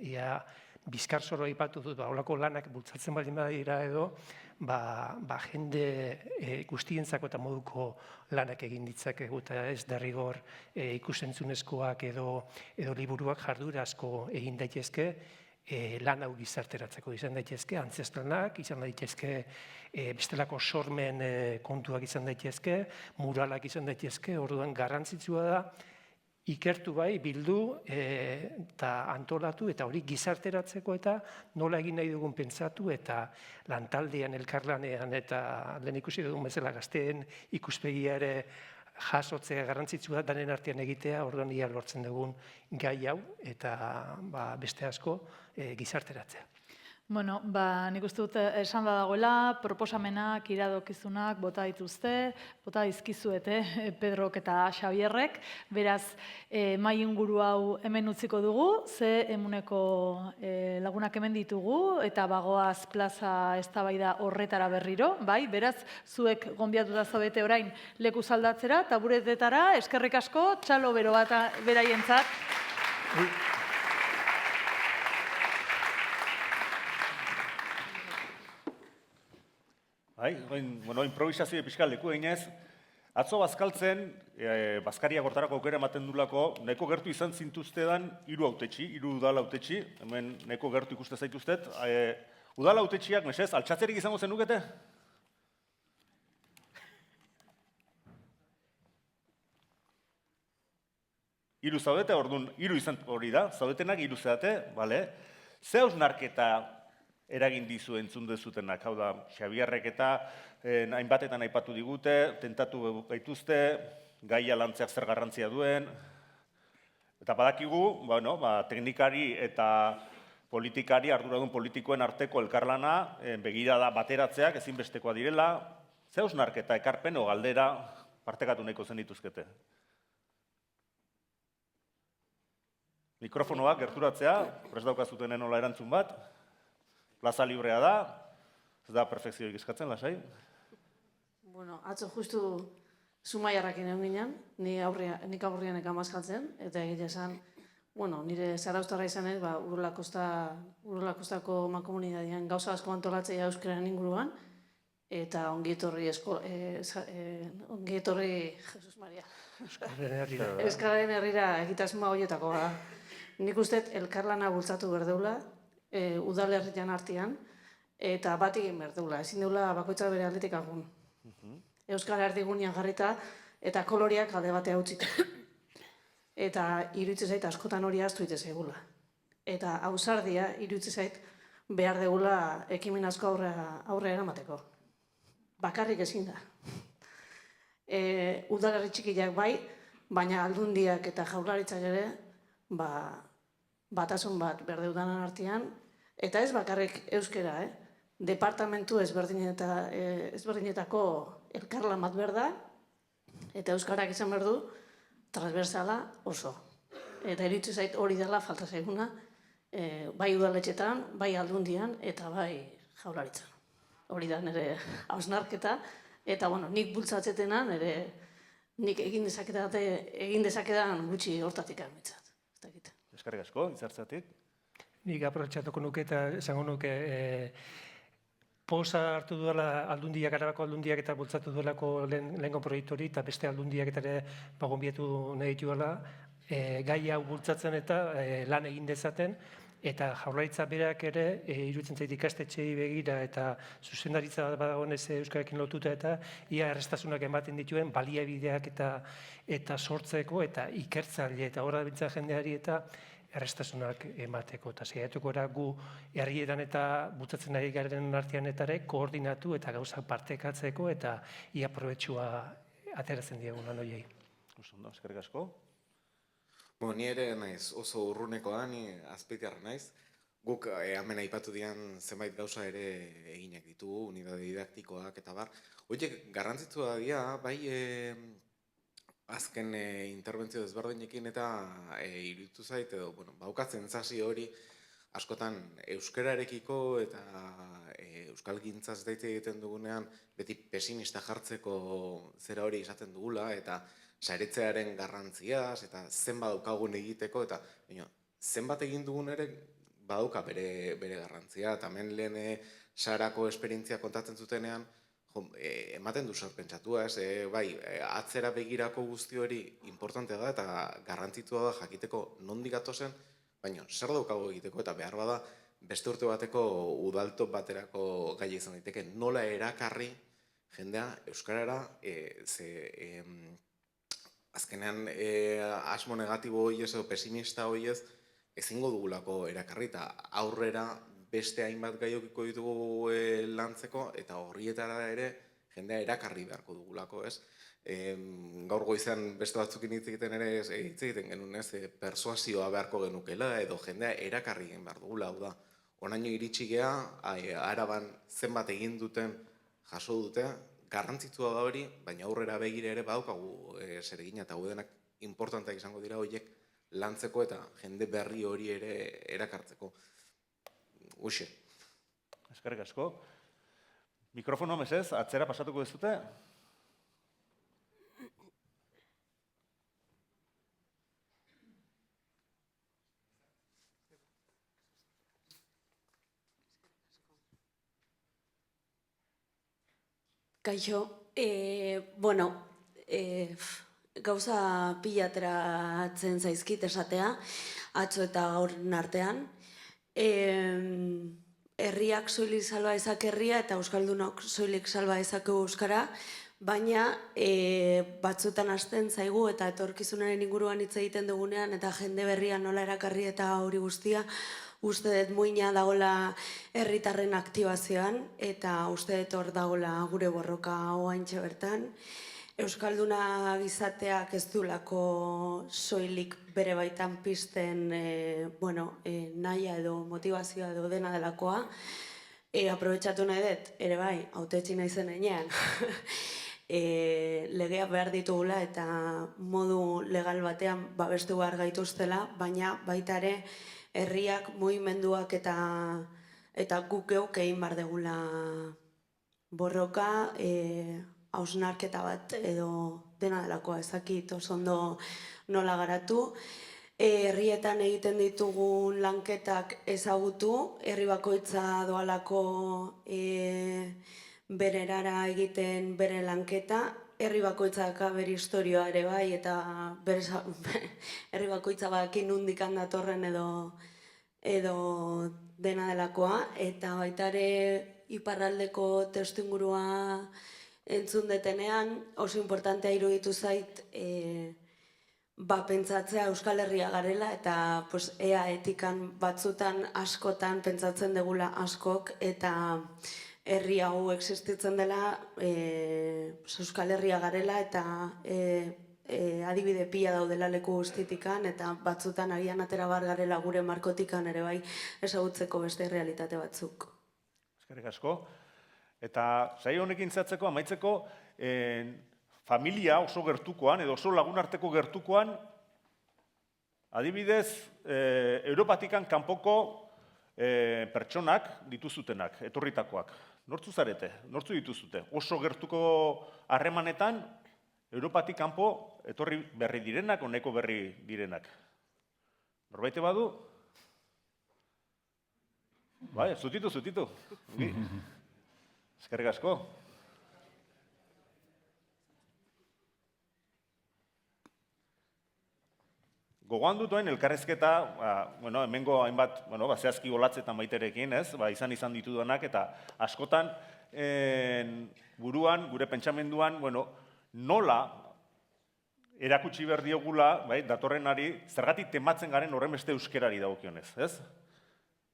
Ia Bizkarsoro aipatu dut, holako lanak bultzatzen baldin badira edo, jende guztientzako eta moduko lanak egin ditzakegu, eta ez derrigor ikusentzunezkoak edo liburuak jardura asko egin daitezke, lan hau gizarteratzeko izan daitezke, antzeslanak, izan daitezke bestelako sormen kontuak izan daitezke, muralak izan daitezke, orduan garrantzitsua da, ikertu bai, bildu eta antolatu eta hori gizarteratzeko eta nola egin nahi dugun pentsatu eta lantaldean, elkarlanean eta lehen ikusi dugun bezala gazteen ikuspegia ere jasotzea garrantzitsua danen artean egitea, orduan ia lortzen dugun gai hau eta beste asko gizarteratzea. Nik uste dut esan da dagoela, proposamenak, iradokizunak bota dituzte, bota dizkizuete Pedrok eta Xabierrek, beraz, mahai inguru hau hemen utziko dugu, ze emuneko lagunak hemen ditugu, eta bagoaz plaza eztabaida horretara berriro, bai, beraz, zuek gonbiatuta zaudete orain leku zaldatzera, taburetetara, eskerrik asko, txalo bero bat beraientzat. Improvisazio pixka leku eginez, atzo bazkaltzen, Bazkariak hortarako aukera ematen dulako, nahiko gertu izan zintuztedan 3 hautetsi, 3 udal hautetsi, hemen nahiko gertu ikuste zaituztet. Udal hautetsiak, mesez, altxatzerik izango zenukete? Hiru zaudete, orduan, 3 izan hori da, zaudetenak 3 zeate, bale? Ze hausnarketa eragin dizu entzun dezutenak, hau da, Xabierrek eta hainbatetan aipatu digute, tentatu gaituzte, gaia lantzeak zer garrantzia duen, eta badakigu, teknikari eta politikari, arduradun politikoen arteko elkarlana, begirada bateratzeak ezinbestekoa direla, ze hausnarketa, ekarpen o galdera partekatu nahiko zenituzkete. Mikrofonoak gerturatzea, prest daukazutenen nola erantzun bat, plaza librea da, ez da perfekzioik eskatzen, lasai? Atzo justu Zumaiarrakin egon ginen, nik aurrian ekamazkaltzen, eta egitea esan, nire zaraustarra izanez, Urolakostako mankomunitatean gauza asko antolatzea euskararen inguruan, eta ongi etorri, Jesus Maria, Euskararen herrira egitasmoa horietako da. Nik uste elkarlana bultzatu berdeula, udalerrian artean, eta bat egin behar deula, ezin deula bakoitza bere aldetik agun. Euskara erdigunean jarrita eta koloriak alde batea utzita. Eta iruditzen zait askotan hori ahaztu ite zaigula. Eta ausardia iruditzen zait behar deula ekimen asko aurrera eramateko. bakarrik ezin da. Udalerri txikiak bai, baina aldundiak eta jaurlaritzak ere batasun bat berdeudanan artean, eta ez bakarrik euskera, departamentu ezberdinetako elkarlan bat behar da, eta euskarak izan behar du transversala oso. Eta iritsi zait hori dela falta zaiguna, bai udaletxetan, bai aldundian, eta bai jaurlaritzan. Hori da nire hausnarketa, eta nik bultzatzetenan, nik egin dezakedan gutxi hortatik amitzat. Eskerrik asko, izartzatik. Nik aprobetxatuko nuke eta esango nuke posa hartu duela aldundiak, Arabako aldundiak eta bultzatu duelako lehengo proiektu hori, eta beste aldundiak eta ere gonbidatu nahi dituela, gai hau bultzatzen eta lan egin dezaten, eta jaurlaritza berak ere, iruditzen zait ikastetxeei begira eta zuzendaritza badagonez euskararekin lotuta eta ia errestasunak ematen dituen baliabideak eta sortzeko eta ikertzaile eta horra bintza jendeari eta errestasunak emateko. Eta saiatuko era gu herrietan eta bultzatzen ari garen artean eta ere koordinatu eta gauzak partekatzeko eta ia probetxua ateratzen diegun lan horiei. Ondo, eskerrik asko. Ni ere naiz, oso urrunekoa, ni azpeitiarra naiz. Guk hemen aipatu dian zenbait gauza ere eginak ditugu, unitate didaktikoak eta bar. Horiek garrantzitsua dira, bai azken interbentzio desberdinekin eta iruditu zait, edo, baukatzen zasi hori askotan euskararekiko eta euskalgintzaz daite egiten dugunean beti pesimista jartzeko zera hori izaten dugula eta saretzearen garrantziaz eta zenbat daukagun egiteko eta zenbat egin dugun ere badauka bere garrantzia eta hemen lehen sarako esperientzia kontatzen zutenean ematen du sorpentsatua, bai, atzera begirako guzti hori importantea da eta garrantzitua da jakiteko nondik gatozen, baina zer daukago egiteko eta behar bada beste urte bateko udaltop baterako gai izan daiteke nola erakarri jendea euskarara azkenean asmo negatibo hori ez edo pesimista hori ez ezingo dugulako erakarri eta aurrera beste hainbat gaiokiko ditugu lantzeko eta horrietara ere jendea erakarri beharko dugulako, ez? Gaur goizean beste batzukin hitz egiten ere hitz egiten genuen, ez? Persuasioa beharko genukela edo jendea erakarri egin behar dugula, hau da. Onaino iritsi gea, Araban zenbat egin duten jaso dute, garrantzitsua da hori, baina aurrera begire ere badaukagu zeregina eta gudenak importanteak izango dira horiek lantzeko eta jende berri hori ere erakartzeko. Uxe. Eskerrik asko. Mikrofonoa mesez, atzera pasatuko dezute? Kaixo, gauza pilateratzen zaizkit esatea, atzo eta gaurren artean. Herriak soilik salba ezak herria eta euskaldunok soilik salba ezakegu euskara, baina batzutan hasten zaigu eta etorkizunaren inguruan hitz egiten dugunean eta jende berria nola erakarri eta hori guztia, uste dut muina dagoela herritarren aktibazioan eta uste dut hor dagoela gure borroka oaintxe bertan. Euskalduna gizateak ez duelako soilik bere baitan pizten nahia edo motivazioa edo dena delakoa. Aprobetxatu nahi dut, ere bai, hautetsi naizen heinean. Legea behar ditugula eta modu legal batean babestu behar gaituztela, baina baita ere herriak, mugimenduak eta guk geuk egin behar degula borroka, hausnarketa bat edo dena delakoa ezakit oso ondo nola garatu. Herrietan egiten ditugun lanketak ezagutu, herri bakoitza doalako bere erara egiten bere lanketa, herri bakoitzak bere historioa ere bai eta herri bakoitza bakin nondik datorren edo dena delakoa eta baita ere iparraldeko testuingurua entzun detenean, oso importantea iruditu zait pentsatzea Euskal Herria garela eta ea etikan batzutan askotan pentsatzen degula askok eta herri hau existitzen dela, Euskal Herria garela eta adibide pila daudela leku guztitikan eta batzutan agian atera bar garela gure markotikan ere bai ezagutzeko beste realitate batzuk. Eskerrik asko. Eta saio honekin zehatzeko, amaitzeko, familia oso gertukoan edo oso lagunarteko gertukoan, adibidez, Europatikan kanpoko pertsonak dituzutenak, etorritakoak. Nortzu zarete? Nortzu dituzute? Oso gertuko harremanetan, Europatik kanpo etorri berri direnak, honeko berri direnak. Norbaite badu? Bai, zutitu. Eskerrik asko. Gogoan dutuen elkarrezketa, hemengo hainbat, zehazki olatzetan baiterekin, ez? Izan ditudanak eta askotan buruan, gure pentsamenduan, nola erakutsi behar diogula, datorrenari, zergatik tematzen garen horren beste euskerari dagokionez, ez?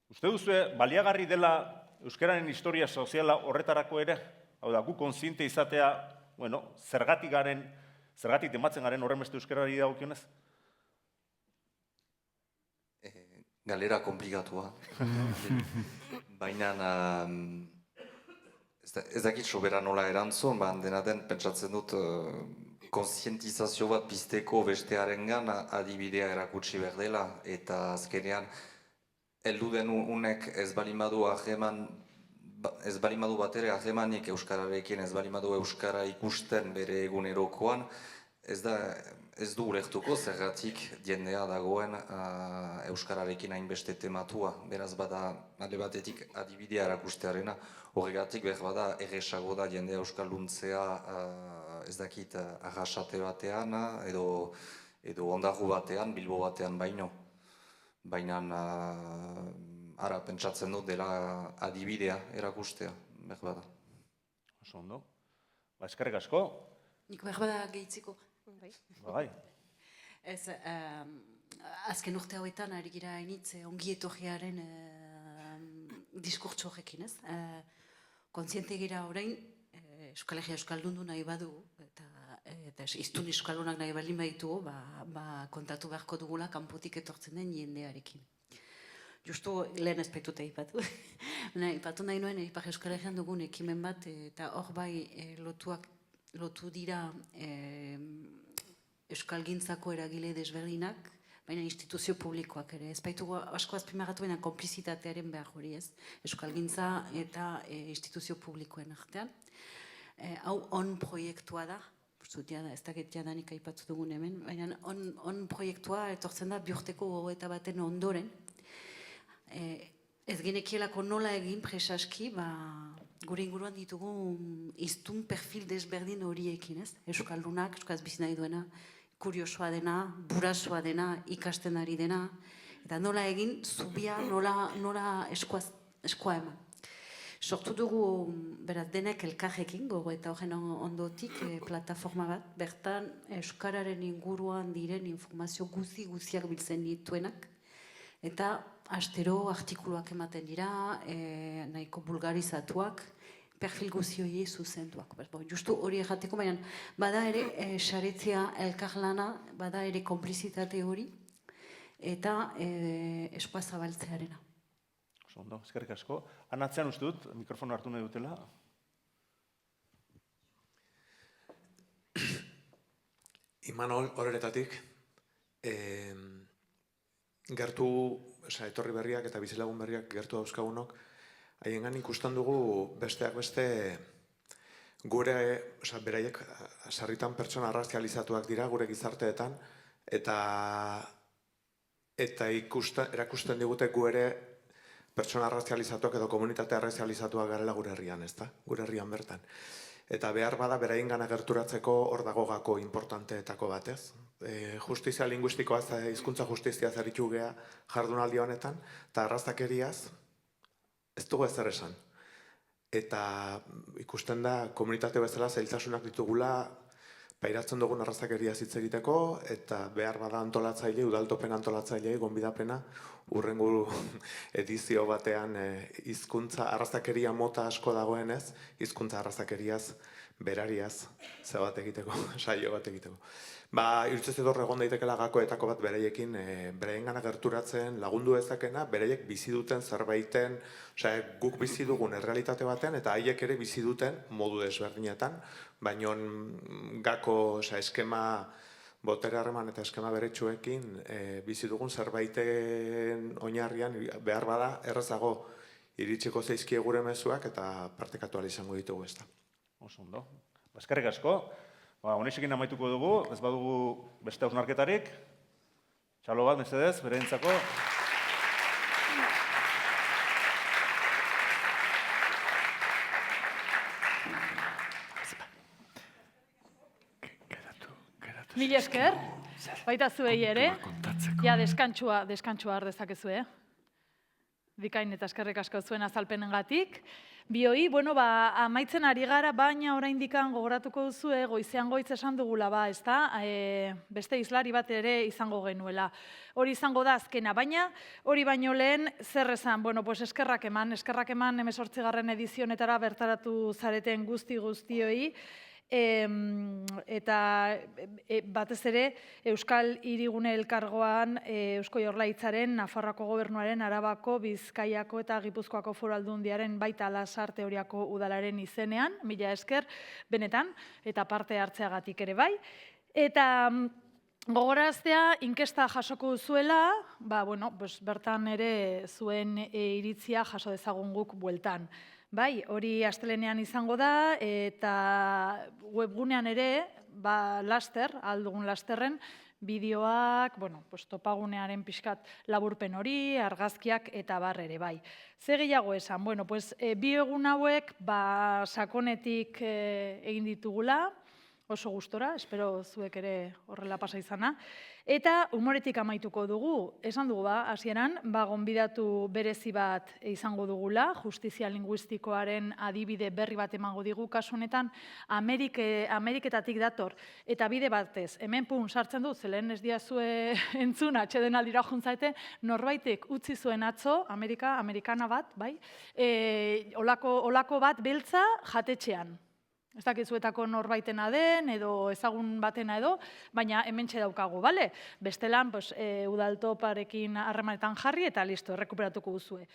Uste duzue, baliagarri dela euskararen historia soziala horretarako ere? Hau da, gu kontziente izatea, zergatik tematzen garen horren beste euskarari dagokionez? Galera komplikatua. Baina ez dakit sobera nola erantzun, dena den pentsatzen dut kontzientizazio bat pizteko bestearengan adibidea erakutsi behar dela, eta azkenean heldu den unek ez balin badu batere ahemanik euskararekin, ez balin badu euskara ikusten bere egunerokoan, ez du ulertuko zergatik jendea dagoen euskararekin hainbeste tematua. Beraz bada alde batetik adibidea erakustearena, horregatik behar bada erresago da jendea euskalduntzea ez dakit arrasate batean edo ondarru batean, Bilbo batean baino. Baina ara pentsatzen dut dela adibidea erakustea, behar bada. Oso ondo. Eskerrik asko. Nik behar bada gehitziko. Bai. Ez, azken urte hauetan ari gira hainitz ongi etorriaren diskurtso horrekin, ez? Kontziente gira orain, Euskal Herria euskaldundu nahi badu, eta iztun euskaldunak nahi baldin baditugu, kontatu beharko dugula kanpotik etortzen den jendearekin. Justu lehen aspektuta ipatu. Ipatu nahi nuen, Ipar Euskal Herrian dugun ekimen bat, eta hor bai lotu dira euskalgintzako eragile desberdinak, baina instituzio publikoak ere. Ez baitugu asko azpimarratu baina konplizitatearen behar hori, ez? Euskalgintza eta instituzio publikoen artean. Hau on proiektua da, ez dakit jadanik aipatzu dugun hemen, baina on proiektua etortzen da bihurteko gogoeta baten ondoren. Ez genekielako nola egin presaski, gure inguruan ditugu iztun perfil desberdin horiekin, ez? Euskaldunak, euskaz bizi nahi duena, kuriosoa dena, burasoa dena, ikasten ari dena, eta nola egin, zubia, nola eskoa eman. Sortu dugu, beraz, denek elkarrekin, gogoeta horren ondotik, plataforma bat, bertan euskararen inguruan diren informazio guziak biltzen dituenak, eta astero artikuluak ematen dira, nahiko bulgarizatuak, perfil guzioi zuzenduak. Justu hori errateko, baina bada ere saretzea elkarlana, bada ere konplizitate hori, eta eskoa zabaltzearena. Ondo, eskerrik asko. Anatzean uste dut, mikrofonu hartu nahi dutela. Imanol horretatik, gertu, etorri berriak eta bizilagun berriak gertu dauzkagunok, haiengan ikusten dugu besteak beste gure, beraiek sarritan pertsona arrazializatuak dira gure gizarteetan, eta erakusten digute gu ere pertsona arrazializatuak edo komunitate arrazializatuak garela gure herrian, ez da? Gure herrian bertan. Eta behar bada beraien gana gerturatzeko hor dago gako importanteetako batez. Justizia linguistikoaz, hizkuntza justizia zerritu gea jardunaldi honetan, eta arrazakeriaz ez dugu ezer esan. Eta ikusten da komunitate bezala zailtasunak ditugula pairatzen dugun arrazakeria hitz egiteko, eta behar bada antolatzaile, udaltopen antolatzaile, gonbidapena, urrengo edizio batean hizkuntza arrazakeria mota asko dagoenez, hizkuntza arrazakeriaz, berariaz, ze bat egiteko, saio bat egiteko. Irutzez edo egon daitekela gakoetako bat beraiekin, beraiengana gerturatzen lagundu ezakena, beraiek bizi duten zerbaiten, guk bizi dugun errealitate baten, eta haiek ere bizi duten modu desberdinetan, baina gako eskema botere harreman eta eskema beretsuekin bizi dugun zerbaiten oinarrian behar bada errazago iritsiko zaizkie gure mezuak eta partekatu ahal izango ditugu ez da. Oso ondo. Eskerrik asko. Honexekin amaituko dugu, ez badugu beste hausnarketarik. Txalo bat, mesedez, bereentzako. Mila esker, baita zuei ere, ja deskantsua har dezakezue, Bikain eta eskerrik asko zuen azalpenengatik. Bioi, amaitzen ari gara, baina oraindikan gogoratuko duzue, goizean goitz esan dugula ezta? Beste hizlari bat ere izango genuela. Hori izango da azkena, baina hori baino lehen zer esan, eskerrak eman 18. edizionetara bertaratu zareten guztioi, eta batez ere Euskal Hirigune Elkargoan Eusko Jaurlaritzaren, Nafarroako Gobernuaren, Arabako, Bizkaiako eta Gipuzkoako Foru Aldundiaren baita Lasarte Oriako udalaren izenean, mila esker benetan, eta parte hartzeagatik ere bai. Eta gogoraztea inkesta jasoko duzuela, bertan ere zuen iritzia jaso dezagun guk bueltan. Bai, hori astelenean izango da, eta webgunean ere, aldugun lasterren, bideoak, topagunearen pixkat laburpen hori, argazkiak eta bar ere, bai. Ze gehiago esan, bi egun hauek sakonetik egin ditugula, oso gustora, espero zuek ere horrela pasa izana. Eta humoretik amaituko dugu, esan dugu hasieran, gonbidatu berezi bat izango dugula, justizia linguistikoaren adibide berri bat emango digu, kasu honetan Ameriketatik dator, eta bide batez, hemen sartzen dut, zelen ez diazue entzun, atxeden aldira juntzaete, norbaitek utzi zuen atzo, amerikana bat, bai, olako bat beltza jatetxean. Ez dakizuetako norbaitena den, edo ezagun batena edo, baina hementxe daukagu, bale? Bestelan, udaltoparekin harremanetan jarri eta listo, errekuperatuko duzue.